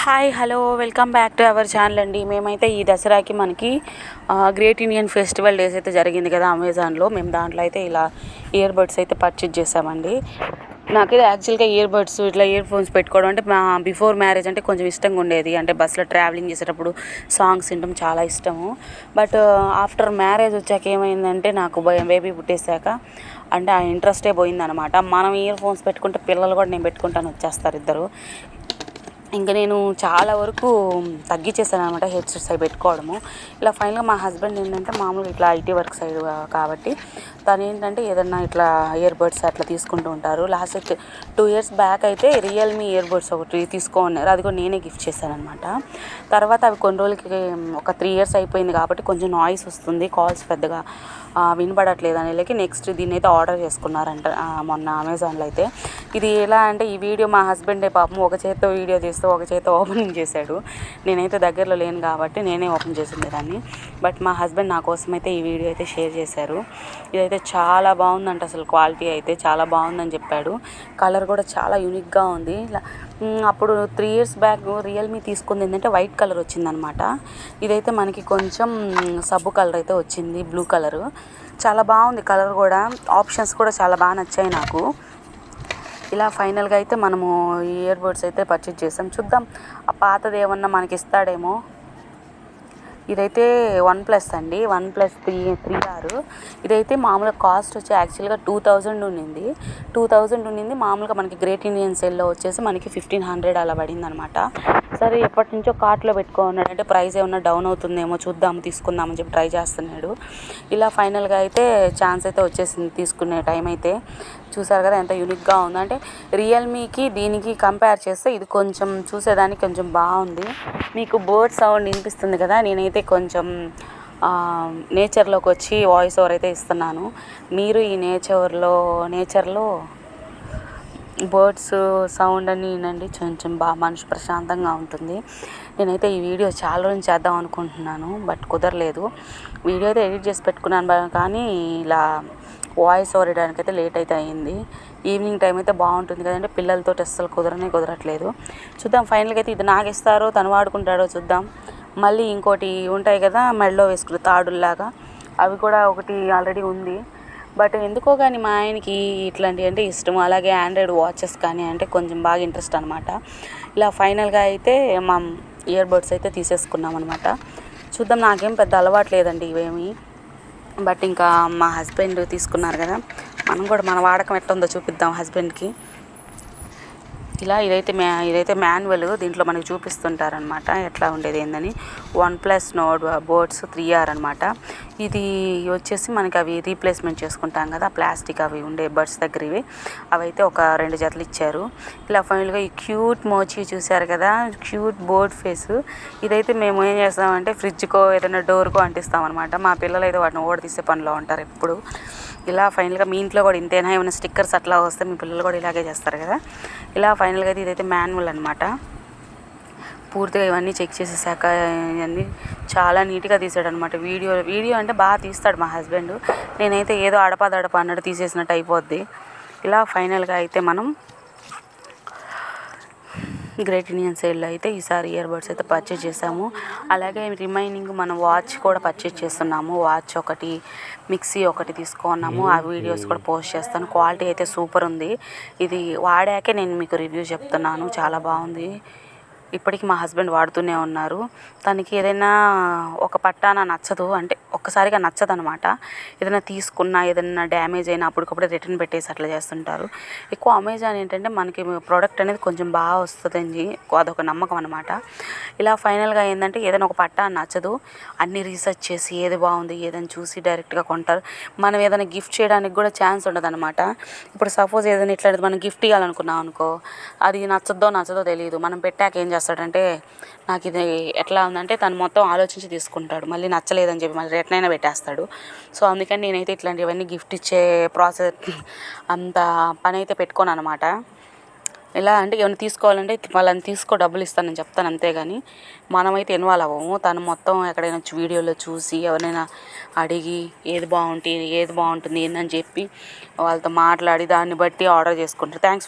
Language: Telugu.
Hi hello welcome back to our channel అండి. మేమైతే ఈ దసరాకి మనకి గ్రేట్ ఇండియన్ ఫెస్టివల్ డేస్ అయితే జరిగింది కదా అమెజాన్లో. మేము దాంట్లో అయితే ఇలా ఇయర్ బడ్స్ అయితే పర్చేజ్ చేసామండి. నాకైతే యాక్చువల్గా ఇయర్ బడ్స్ ఇట్లా ఇయర్ ఫోన్స్ పెట్టుకోవడం అంటే బిఫోర్ మ్యారేజ్ అంటే కొంచెం ఇష్టంగా ఉండేది. అంటే బస్సులో ట్రావెలింగ్ చేసేటప్పుడు సాంగ్స్ వినడం చాలా ఇష్టము. బట్ ఆఫ్టర్ మ్యారేజ్ వచ్చాక ఏమైందంటే నాకు బేబీ పుట్టేశాక అంటే ఆ ఇంట్రెస్టే పోయిందనమాట. మనం ఇయర్ ఫోన్స్ పెట్టుకుంటే పిల్లలు కూడా నేను పెట్టుకుంటాను వచ్చేస్తారు ఇద్దరు. ఇంకా నేను చాలా వరకు తగ్గించేసాను అనమాట హెడ్సెట్స్ అవి పెట్టుకోవడము. ఇలా ఫైనల్గా మా హస్బెండ్ ఏంటంటే మామూలుగా ఇట్లా ఐటీ వర్క్ సైడ్ కాబట్టి తను ఏంటంటే ఏదన్నా ఇట్లా ఇయర్ బడ్స్ అట్లా తీసుకుంటూ ఉంటారు. లాస్ట్ 2 years బ్యాక్ అయితే రియల్మీ ఇయర్ బడ్స్ ఒకటి తీసుకోన్నారు. అది కూడా నేనే గిఫ్ట్ చేశాను అనమాట. తర్వాత అవి కొన్ని రోజులకి ఒక 3 years అయిపోయింది కాబట్టి కొంచెం నాయిస్ వస్తుంది, కాల్స్ పెద్దగా వినపడట్లేదు అనేకి నెక్స్ట్ దీన్ని అయితే ఆర్డర్ చేసుకున్నారంట మొన్న అమెజాన్లో. అయితే ఇది ఎలా అంటే ఈ వీడియో మా హస్బెండే పాపం ఒక చేత్తో వీడియో చేస్తూ ఒక చేత్తో ఓపెనింగ్ చేశాడు. నేనైతే దగ్గరలో లేను కాబట్టి నేనే ఓపెన్ చేసింది దాన్ని. బట్ మా హస్బెండ్ నా కోసం అయితే ఈ వీడియో అయితే షేర్ చేశారు. ఇదైతే చాలా బాగుందంట, అసలు క్వాలిటీ అయితే చాలా బాగుందని చెప్పాడు. కలర్ కూడా చాలా యూనిక్గా ఉంది. అప్పుడు 3 years బ్యాక్ రియల్మీ తీసుకుంది ఏంటంటే వైట్ కలర్ వచ్చిందనమాట. ఇదైతే మనకి కొంచెం సబ్బు కలర్ అయితే వచ్చింది, బ్లూ కలరు. చాలా బాగుంది కలర్ కూడా, ఆప్షన్స్ కూడా చాలా బాగా నచ్చాయి నాకు. ఇలా ఫైనల్గా అయితే మనము ఇయర్ బడ్స్ అయితే పర్చేజ్ చేసాం. చూద్దాం ఆ పాతది ఏమన్నా మనకి ఇస్తాడేమో. ఇదైతే OnePlus అండి, OnePlus 3R. ఇదైతే మామూలుగా కాస్ట్ వచ్చి యాక్చువల్గా 2000 ఉండింది. 2000 ఉండింది. మామూలుగా మనకి గ్రేట్ ఇండియన్ సేల్లో వచ్చేసి మనకి 1500 అలా పడింది అనమాట. సరే ఎప్పటి నుంచో కార్ట్లో పెట్టుకున్నాడు, అంటే ప్రైస్ ఏమన్నా డౌన్ అవుతుందేమో చూద్దాము తీసుకుందామని చెప్పి ట్రై చేస్తున్నాడు. ఇలా ఫైనల్గా అయితే ఛాన్స్ అయితే వచ్చేసింది తీసుకునే టైం అయితే. చూసారు కదా ఎంత యూనిక్గా ఉందో. అంటే రియల్మీకి దీనికి కంపేర్ చేస్తే ఇది కొంచెం చూసేదానికి కొంచెం బాగుంది. మీకు బర్డ్ సౌండ్ వినిపిస్తుంది కదా, నేనైతే కొంచెం నేచర్లోకి వచ్చి వాయిస్ ఓవర్ అయితే ఇస్తున్నాను. మీరు ఈ నేచర్లో బర్డ్స్ సౌండ్ అని వినండి, కొంచెం బాగా మనసు ప్రశాంతంగా ఉంటుంది. నేనైతే ఈ వీడియో చాలా రోజులు చేద్దాం అనుకుంటున్నాను, బట్ కుదరలేదు. వీడియో అయితే ఎడిట్ చేసి పెట్టుకున్నాను కానీ ఇలా వాయిస్ ఓవర్ ఇవ్వడానికి అయితే లేట్ అయితే అయింది. ఈవినింగ్ టైం అయితే బాగుంటుంది కదంటే, పిల్లలతో అస్సలు కుదరట్లేదు. చూద్దాం ఫైనల్గా అయితే ఇది నాకు ఇస్తారో తను వాడుకుంటాడో చూద్దాం. మళ్ళీ ఇంకోటి ఉంటాయి కదా మెడలో వేసుకునే తాడుల్లాగా, అవి కూడా ఒకటి ఆల్రెడీ ఉంది. బట్ ఎందుకో కానీ మా ఆయనకి ఇట్లాంటివి అంటే ఇష్టం. అలాగే ఆండ్రాయిడ్ వాచెస్ కానీ అంటే కొంచెం బాగా ఇంట్రెస్ట్ అనమాట. ఇలా ఫైనల్గా అయితే మా ఇయర్ బడ్స్ అయితే తీసేసుకున్నాం అనమాట. చూద్దాం, నాకేం పెద్ద అలవాటు లేదండి ఇవేమి. బట్ ఇంకా మా హస్బెండ్ తీసుకున్నారు కదా, మనం కూడా మన వాడకం ఎట్లా ఉందో చూపిద్దాం హస్బెండ్కి. ఇలా ఇదైతే మాన్యువల్, దీంట్లో మనకి చూపిస్తుంటారనమాట ఎట్లా ఉండేది ఏందని. OnePlus Nord బర్డ్స్ 3R అనమాట. ఇది వచ్చేసి మనకి అవి రీప్లేస్మెంట్ చేసుకుంటాం కదా ప్లాస్టిక్ అవి ఉండే బర్డ్స్ దగ్గర, అవి అయితే ఒక 2 జతలు ఇచ్చారు. ఇలా ఫైనల్గా ఈ క్యూట్ మోచి చూశారు కదా, క్యూట్ బర్డ్ ఫేస్. ఇదైతే మేము ఏం చేస్తామంటే ఫ్రిడ్జ్కో ఏదైనా డోర్కో అంటిస్తామన్నమాట. మా పిల్లలు అయితే వాటిని ఓడదీసే పనిలో ఉంటారు ఎప్పుడు. ఇలా ఫైనల్గా మీ ఇంట్లో కూడా ఇంతేనా, ఏమైనా స్టిక్కర్స్ అట్లా వస్తే మీ పిల్లలు కూడా ఇలాగే చేస్తారు కదా. ఇలా ఫైనల్గా అయితే ఇదైతే మాన్యువల్ అనమాట. పూర్తిగా ఇవన్నీ చెక్ చేసేసాక ఇవన్నీ చాలా నీట్గా తీసాడు అనమాట. వీడియో అంటే బాగా తీస్తాడు మా హస్బెండ్. నేనైతే ఏదో అడపదడప అన్నట్టు తీసేసినట్టు అయిపోద్ది. ఇలా ఫైనల్గా అయితే మనం గ్రేట్ ఇండియన్ సేల్లో అయితే ఈసారి ఇయర్ బడ్స్ అయితే పర్చేజ్ చేసాము. అలాగే రిమైనింగ్ మనం వాచ్ కూడా పర్చేజ్ చేస్తున్నాము. వాచ్ ఒకటి, మిక్సీ ఒకటి తీసుకున్నాము. ఆ వీడియోస్ కూడా పోస్ట్ చేస్తాను. క్వాలిటీ అయితే సూపర్ ఉంది. ఇది వాడాకే నేను మీకు రివ్యూ చెప్తున్నాను, చాలా బాగుంది. ఇప్పటికీ మా హస్బెండ్ వాడుతూనే ఉన్నారు. తనకి ఏదైనా ఒక పట్టాన నచ్చదు, అంటే ఒక్కసారిగా నచ్చదు అనమాట. ఏదైనా తీసుకున్నా ఏదైనా డ్యామేజ్ అయినా అప్పటికప్పుడే రిటర్న్ పెట్టేసి అట్లా చేస్తుంటారు. ఎక్కువ అమెజాన్ ఏంటంటే మనకి ప్రోడక్ట్ అనేది కొంచెం బాగా వస్తుందని అదొక నమ్మకం అనమాట. ఇలా ఫైనల్గా ఏంటంటే ఏదైనా ఒక పట్టా నచ్చదు, అన్నీ రీసెర్చ్ చేసి ఏది బాగుంది ఏదైనా చూసి డైరెక్ట్గా కొంటారు. మనం ఏదైనా గిఫ్ట్ చేయడానికి కూడా ఛాన్స్ ఉండదు అనమాట. ఇప్పుడు సపోజ్ ఏదైనా ఇట్లాంటిది మనం గిఫ్ట్ ఇవ్వాలనుకున్నాం అనుకో, అది నచ్చదో తెలియదు. మనం పెట్టాక ఏం చేస్తాడంటే, నాకు ఇది ఎట్లా ఉందంటే తను మొత్తం ఆలోచించి తీసుకుంటాడు. మళ్ళీ నచ్చలేదని చెప్పి మళ్ళీ రిటర్న్ అయినా పెట్టేస్తాడు. సో అందుకని నేనైతే ఇట్లాంటివన్నీ గిఫ్ట్ ఇచ్చే ప్రాసెస్ అంత పని అయితే పెట్టుకోను అనమాట. ఎలా అంటే ఏమైనా తీసుకోవాలంటే వాళ్ళని తీసుకో డబ్బులు ఇస్తానని చెప్తాను, అంతేగాని మనమైతే ఇన్వాల్వ్ అవ్వము. తను మొత్తం ఎక్కడైనా వీడియోలో చూసి ఎవరైనా అడిగి ఏది బాగుంటుంది ఏందని చెప్పి వాళ్ళతో మాట్లాడి దాన్ని బట్టి ఆర్డర్ చేసుకుంటారు. Thanks for